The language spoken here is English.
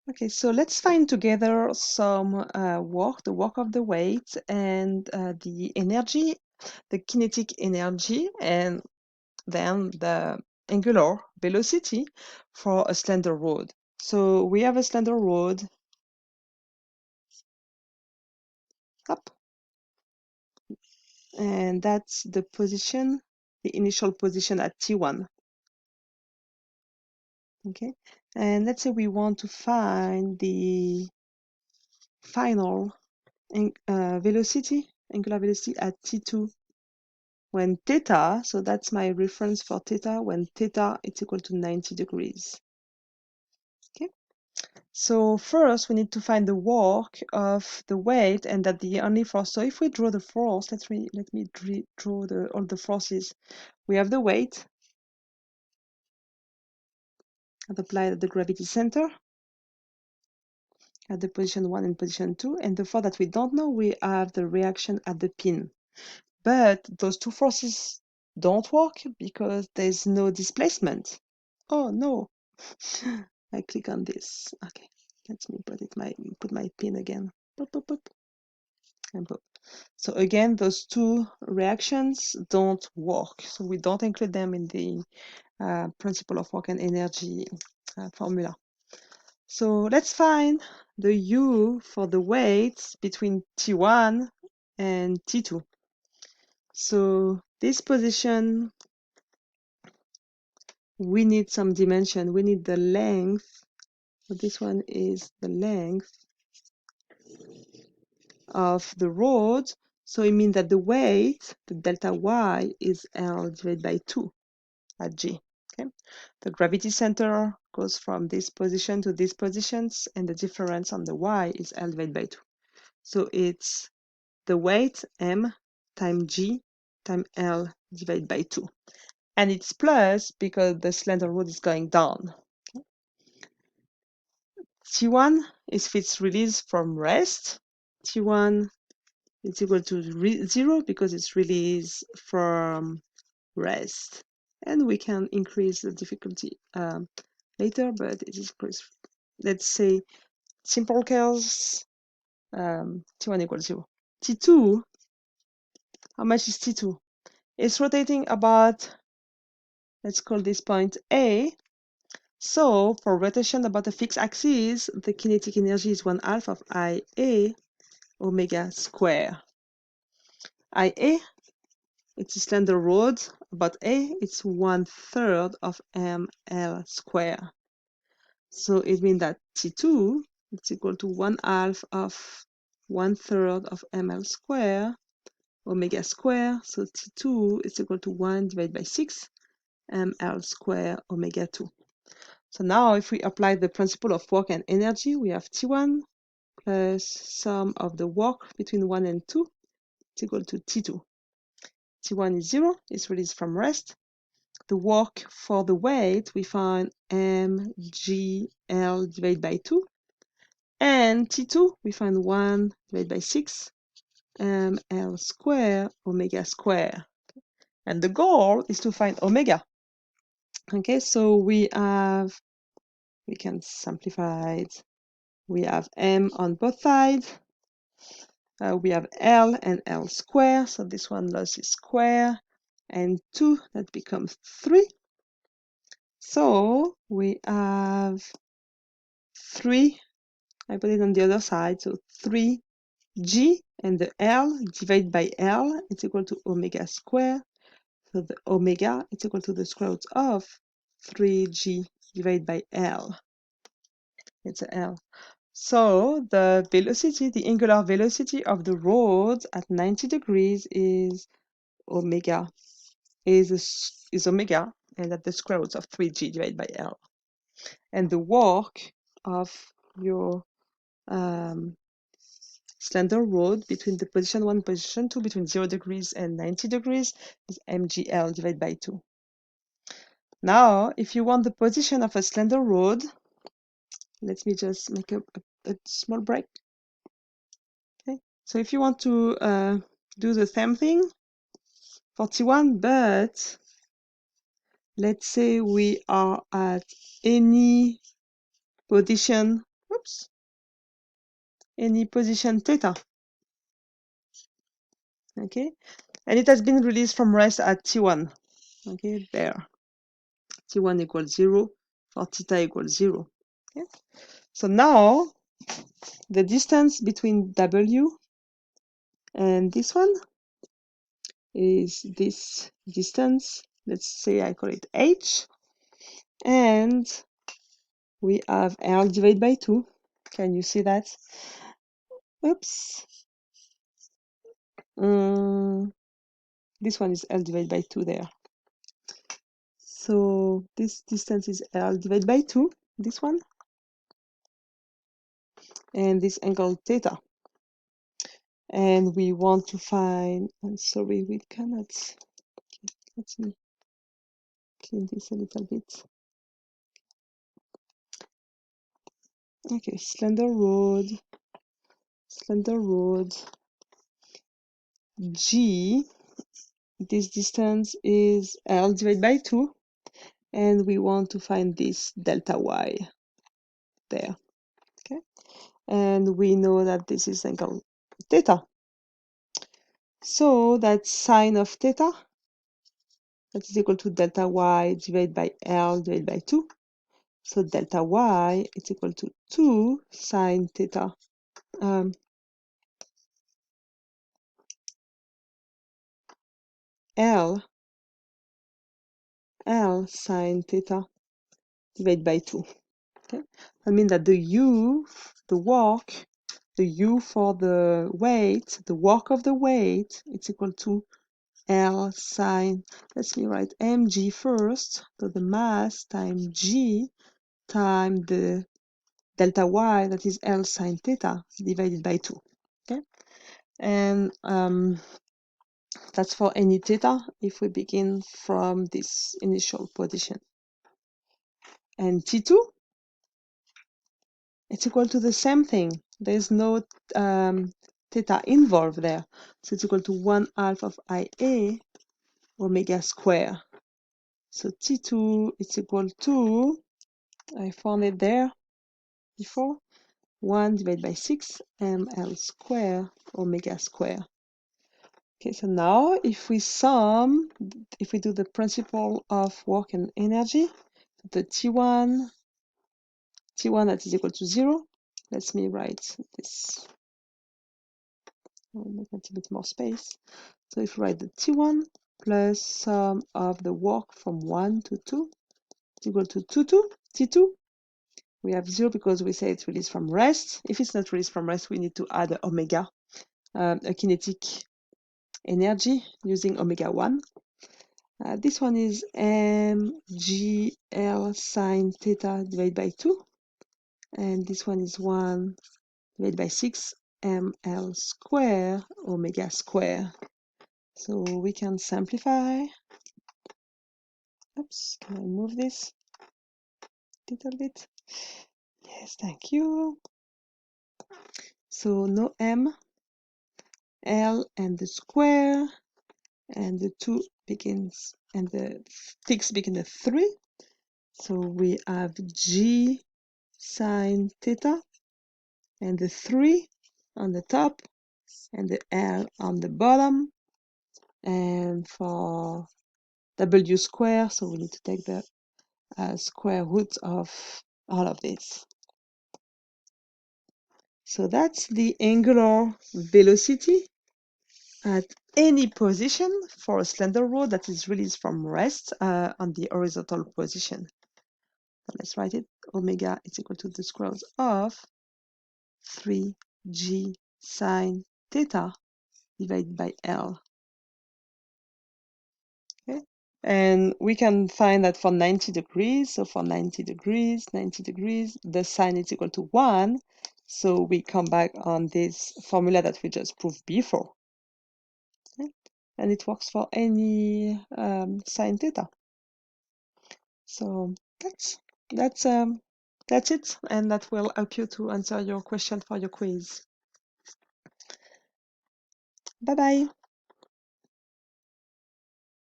Okay, so let's find together some work, the work of the weight and the energy, the kinetic energy, and then the angular velocity for a slender rod. So we have a slender rod, up, and that's the position, the initial position at T1. Okay, and let's say we want to find the final velocity, angular velocity at T2 when theta, so that's my reference for theta, when theta is equal to 90 degrees. Okay, so first we need to find the work of the weight and that the only force. So if we draw the force, let me draw all the forces. We have the weight applied at the gravity center at the position 1 and position 2, and the force that we don't know, we have the reaction at the pin. But those two forces don't work because there's no displacement. Oh no. I click on this. Okay, let me put my pin again. Boop, boop, boop, and boop. So again, those two reactions don't work. So we don't include them in the principle of work and energy formula. So let's find the U for the weights between T1 and T2. So this position, we need some dimension. We need the length. So this one is the length of the rod. So it means that the weight, the delta y, is L divided by 2 at G. Okay? The gravity center goes from this position to these positions, and the difference on the y is L divided by 2. So it's the weight M times G times L divided by 2. And it's plus because the slender rod is going down. Okay? T1 is if it's released from rest. T1 is equal to 0 because it's released from rest. And we can increase the difficulty later, but it is, let's say, simple case, T1 equals 0. T2, how much is T2? It's rotating about, let's call this point A. So for rotation about a fixed axis, the kinetic energy is 1/2 of IA omega square. IA, it's a slender rod, about A, it's 1/3 of ml square. So it means that T2 is equal to 1/2 of 1/3 of ml square omega square. So T2 is equal to 1 divided by 6 ml square omega 2. So now if we apply the principle of work and energy, we have T1 plus sum of the work between 1 and 2 is equal to T2. T1 is 0, it's released from rest. The work for the weight, we find mgl divided by 2. And T2, we find 1 divided by 6 ml square omega square. And the goal is to find omega. Okay, so we can simplify it. We have m on both sides. We have L and L square, so this one loses square, and 2, that becomes 3. So we have 3, I put it on the other side, so 3G, and the L divided by L is equal to omega square. So the omega is equal to the square root of 3G divided by L. It's a L. So the velocity, the angular velocity of the rod at 90 degrees is omega, is omega, and at the square root of 3G divided by L. And the work of your slender rod between the position 1 and position 2, between 0 degrees and 90 degrees, is mgl divided by 2. Now, if you want the position of a slender rod, let me just make a small break. Okay, so if you want to do the same thing for T1, but let's say we are at any position, oops, any position theta. Okay, and it has been released from rest at T1. Okay, there. T1 equals 0 for theta equals 0. Okay, so now the distance between W and this one is this distance. Let's say I call it H, and we have L divided by 2. Can you see that? Oops. This one is L divided by 2 there. So this distance is L divided by 2, this one, and this angle theta. And we want to find, I'm sorry, we cannot, let me clean this a little bit. Okay, Slender Road, G, this distance is L divided by 2, and we want to find this delta Y there, okay? And we know that this is angle theta. So that sine of theta, that is equal to delta Y divided by L divided by 2. So delta Y is equal to 2 sine theta. L sine theta divided by 2. Okay, that means that the U, the U for the weight, the work of the weight, it's equal to L sine, let me write mg first, so the mass times g times the delta y, that is L sine theta, divided by 2. Okay, and that's for any theta if we begin from this initial position. And T2, it's equal to the same thing. There's no theta involved there. So it's equal to 1/2 of IA omega square. So T2 is equal to, I found it there before, 1 divided by 6 ml square omega square. Okay, so now if we sum, if we do the principle of work and energy, the T1 that is equal to 0, let me write this, I'll make a bit more space. So if we write the T1 plus sum of the work from 1 to 2 is equal to T2. We have 0 because we say it's released from rest. If it's not released from rest, we need to add omega, a kinetic energy using omega 1. This one is mgl sine theta divided by 2. And this one is 1 divided by 6 ml square omega square. So we can simplify. Oops, can I move this a little bit? Yes, thank you. So no m, L and the square, and the 2 begins, and the 6 begin with 3. So we have G sine theta, and the 3 on the top, and the L on the bottom. And for W square, so we need to take the square root of all of this. So that's the angular velocity at any position for a slender rod that is released from rest on the horizontal position. So let's write it. Omega is equal to the square root of 3g sine theta divided by L. Okay? And we can find that for 90 degrees, so for 90 degrees, the sine is equal to 1. So we come back on this formula that we just proved before. Okay? And it works for any sine theta. So that's it, and that will help you to answer your question for your quiz. Bye bye.